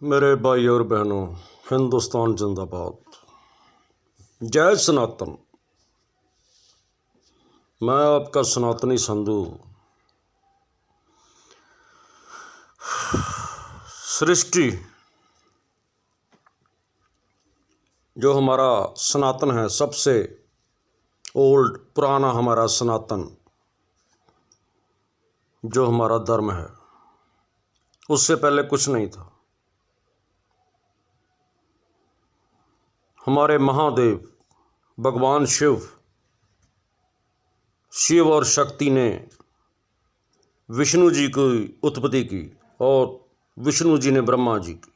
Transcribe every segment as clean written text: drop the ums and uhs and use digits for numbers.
मेरे भाई और बहनों, हिंदुस्तान जिंदाबाद। जय सनातन। मैं आपका सनातनी संधू। सृष्टि जो हमारा सनातन है, सबसे ओल्ड पुराना हमारा सनातन जो हमारा धर्म है, उससे पहले कुछ नहीं था। हमारे महादेव भगवान शिव और शक्ति ने विष्णु जी की उत्पत्ति की और विष्णु जी ने ब्रह्मा जी की।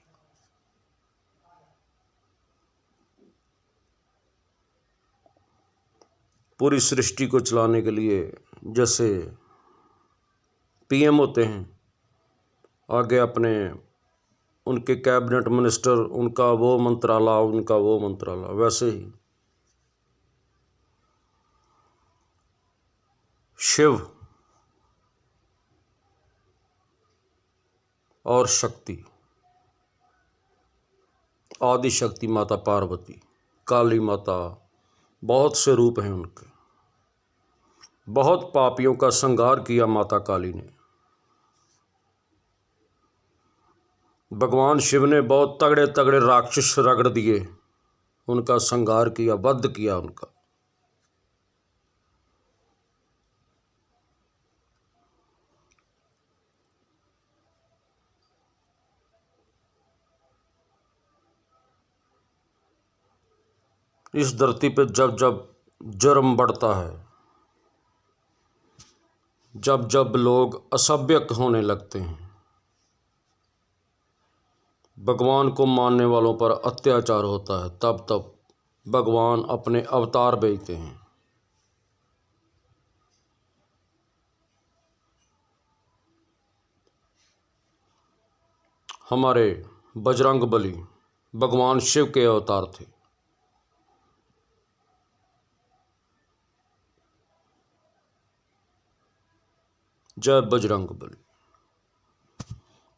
पूरी सृष्टि को चलाने के लिए जैसे पीएम होते हैं, आगे अपने उनके कैबिनेट मिनिस्टर, उनका वो मंत्रालय, वैसे ही शिव और शक्ति, आदि शक्ति माता पार्वती, काली माता, बहुत से रूप हैं उनके। बहुत पापियों का संहार किया माता काली ने। भगवान शिव ने बहुत तगड़े तगड़े राक्षस रगड़ दिए, उनका संहार किया, वध किया उनका। इस धरती पे जब जब जुर्म बढ़ता है, जब जब लोग असभ्य होने लगते हैं, भगवान को मानने वालों पर अत्याचार होता है, तब तब भगवान अपने अवतार भेजते हैं। हमारे बजरंगबली भगवान शिव के अवतार थे। जय बजरंगबली।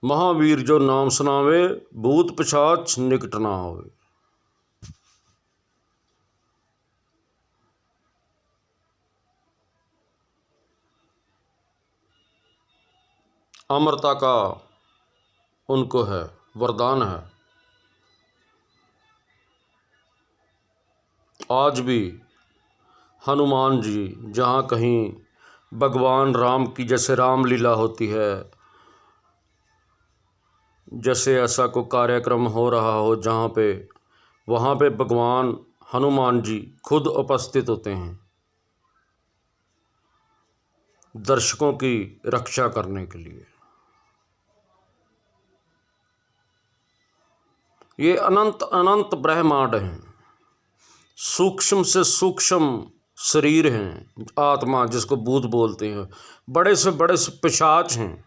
महावीर जो नाम सुनावे, भूत पिशाच निकट ना आवे। अमरता का उनको है, वरदान है। आज भी हनुमान जी जहाँ कहीं भगवान राम की जैसे रामलीला होती है, जैसे ऐसा कोई कार्यक्रम हो रहा हो जहाँ पे, वहाँ पे भगवान हनुमान जी खुद उपस्थित होते हैं, दर्शकों की रक्षा करने के लिए। ये अनंत अनंत ब्रह्मांड हैं, सूक्ष्म से सूक्ष्म शरीर हैं, आत्मा जिसको भूत बोलते हैं, बड़े से बड़े पिशाच हैं,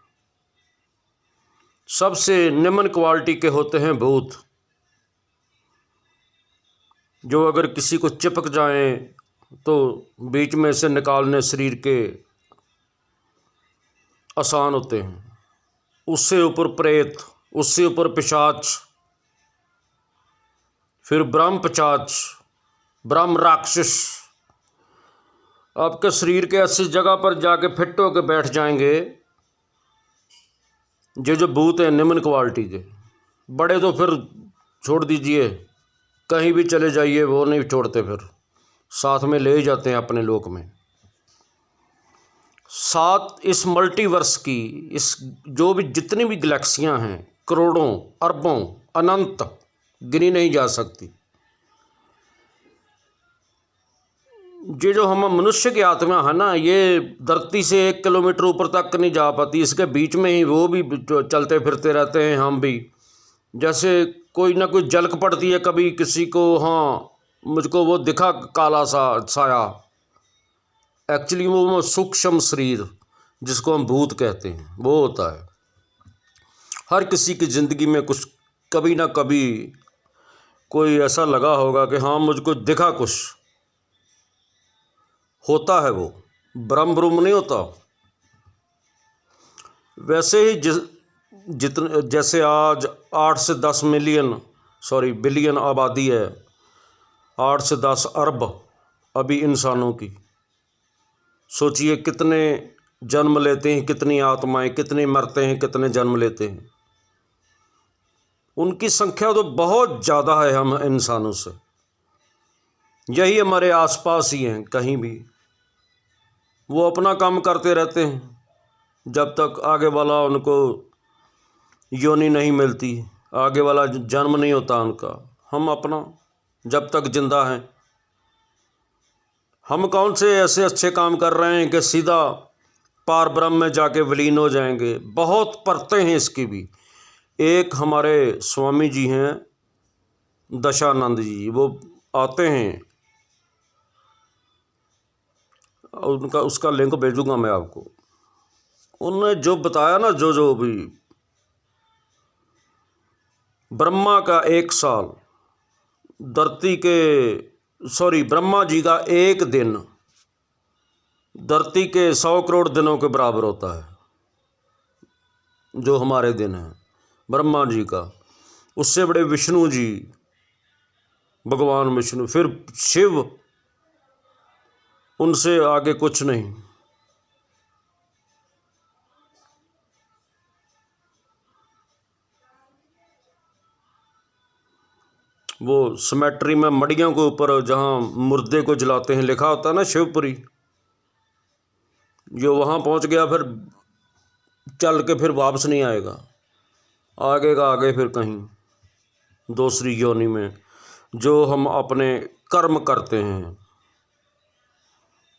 सबसे निम्न क्वालिटी के होते हैं भूत, जो अगर किसी को चिपक जाएं तो बीच में से निकालने शरीर के आसान होते हैं। उससे ऊपर प्रेत, उससे ऊपर पिशाच, फिर ब्रह्म पिशाच, ब्रह्म राक्षस आपके शरीर के ऐसी जगह पर जाके फिट होकर बैठ जाएंगे। जो भूत हैं निम्न क्वालिटी के, बड़े तो फिर छोड़ दीजिए, कहीं भी चले जाइए वो नहीं छोड़ते, फिर साथ में ले जाते हैं अपने लोक में। साथ इस मल्टीवर्स की, इस जो भी जितनी भी गैलेक्सियां हैं, करोड़ों अरबों अनंत, गिनी नहीं जा सकती। ये जो हम मनुष्य की आत्मा है ना, ये धरती से 1 किलोमीटर ऊपर तक नहीं जा पाती, इसके बीच में ही वो भी चलते फिरते रहते हैं। हम भी जैसे कोई ना कोई झलक पड़ती है कभी किसी को, हाँ मुझको वो दिखा काला सा साया, एक्चुअली वो सूक्ष्म शरीर जिसको हम भूत कहते हैं, वो होता है। हर किसी की ज़िंदगी में कुछ कभी ना कभी कोई ऐसा लगा होगा कि हाँ मुझको दिखा, कुछ होता है, वो ब्रह्म नहीं होता। वैसे ही जितने जैसे आज 8 से 10 बिलियन आबादी है, 8 से 10 अरब अभी इंसानों की। सोचिए कितने जन्म लेते हैं, कितनी आत्माएं, कितने मरते हैं, कितने जन्म लेते हैं। उनकी संख्या तो बहुत ज़्यादा है हम इंसानों से। यही हमारे आसपास ही हैं, कहीं भी वो अपना काम करते रहते हैं जब तक आगे वाला उनको योनि नहीं मिलती, आगे वाला जन्म नहीं होता उनका। हम अपना जब तक जिंदा हैं, हम कौन से ऐसे अच्छे काम कर रहे हैं कि सीधा पार ब्रह्म में जाके विलीन हो जाएंगे। बहुत परतें हैं इसकी भी। एक हमारे स्वामी जी हैं दशानंद जी, वो आते हैं, उनका उसका लिंक भेजूंगा मैं आपको। उन्होंने जो बताया ना, जो भी ब्रह्मा का 1 साल धरती के ब्रह्मा जी का 1 दिन धरती के 100 करोड़ दिनों के बराबर होता है। जो हमारे दिन हैं ब्रह्मा जी का, उससे बड़े विष्णु जी, भगवान विष्णु, फिर शिव, उनसे आगे कुछ नहीं। वो सिमेट्री में मड़ियों के ऊपर जहाँ मुर्दे को जलाते हैं लिखा होता है ना शिवपुरी, जो वहाँ पहुँच गया फिर चल के फिर वापस नहीं आएगा, आगे का आगे फिर कहीं दूसरी योनि में। जो हम अपने कर्म करते हैं,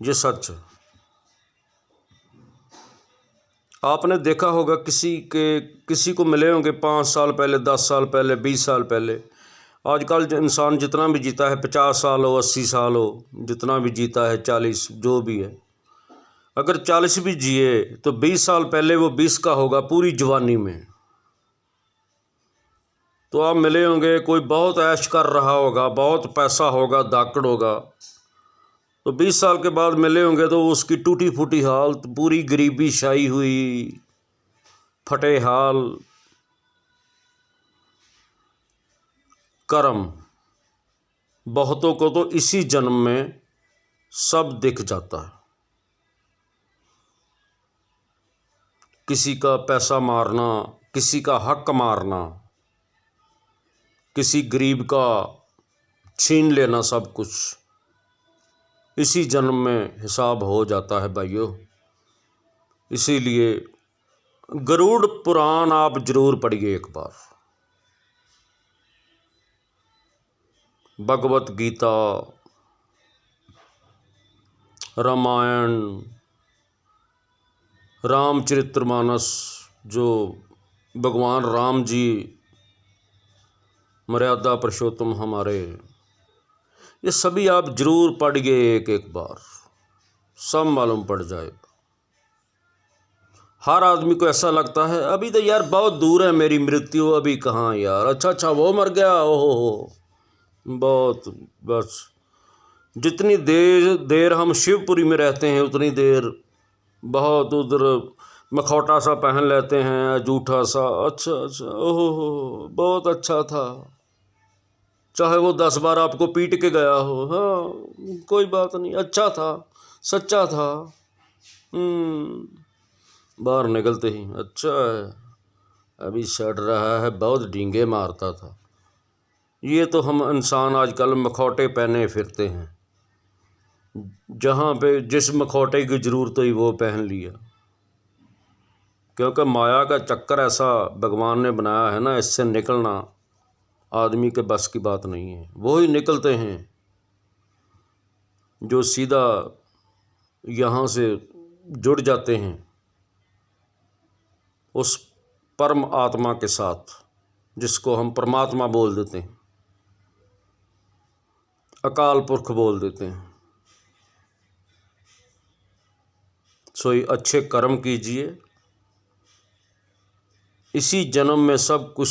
ये सच है। आपने देखा होगा किसी को मिले होंगे 5 साल पहले, 10 साल पहले, 20 साल पहले। आजकल इंसान जितना भी जीता है, 50 साल हो, 80 साल हो, जितना भी जीता है, 40 जो भी है, अगर 40 भी जिए तो 20 साल पहले वो 20 का होगा पूरी जवानी में। तो आप मिले होंगे, कोई बहुत ऐश कर रहा होगा, बहुत पैसा होगा, दाकड़ होगा, तो 20 साल के बाद मिले होंगे तो उसकी टूटी फूटी हालत, पूरी गरीबी छाई हुई, फटे हाल। कर्म बहुतों को तो इसी जन्म में सब दिख जाता है। किसी का पैसा मारना, किसी का हक मारना, किसी गरीब का छीन लेना, सब कुछ इसी जन्म में हिसाब हो जाता है भाइयों। इसीलिए गरुड़ पुराण आप जरूर पढ़िए एक बार, भगवत गीता, रामायण, रामचरितमानस, जो भगवान राम जी मर्यादा पुरुषोत्तम हमारे, ये सभी आप जरूर पढ़िए एक एक बार, सब मालूम पड़ जाएगा। हर आदमी को ऐसा लगता है अभी तो यार बहुत दूर है मेरी मृत्यु, अभी कहाँ यार, अच्छा वो मर गया, ओहो बहुत, बस जितनी देर हम शिवपुरी में रहते हैं उतनी देर बहुत उधर मखौटा सा पहन लेते हैं, जूठा सा, अच्छा ओहो बहुत अच्छा था, चाहे वो 10 बार आपको पीट के गया हो, हाँ कोई बात नहीं, अच्छा था, सच्चा था। बाहर निकलते ही अच्छा है, अभी सड़ रहा है, बहुत डींगे मारता था। ये तो हम इंसान आजकल मखौटे पहने फिरते हैं, जहाँ पे जिस मखौटे की ज़रूरत हुई वो पहन लिया, क्योंकि माया का चक्कर ऐसा भगवान ने बनाया है ना, इससे निकलना आदमी के बस की बात नहीं है। वो ही निकलते हैं जो सीधा यहाँ से जुड़ जाते हैं उस परम आत्मा के साथ, जिसको हम परमात्मा बोल देते हैं, अकाल पुरख बोल देते हैं। सोई अच्छे कर्म कीजिए, इसी जन्म में सब कुछ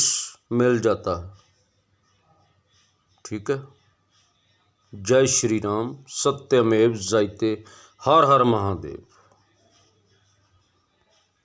मिल जाता है। ठीक है। जय श्री राम, सत्यमेव जयते, हर हर महादेव।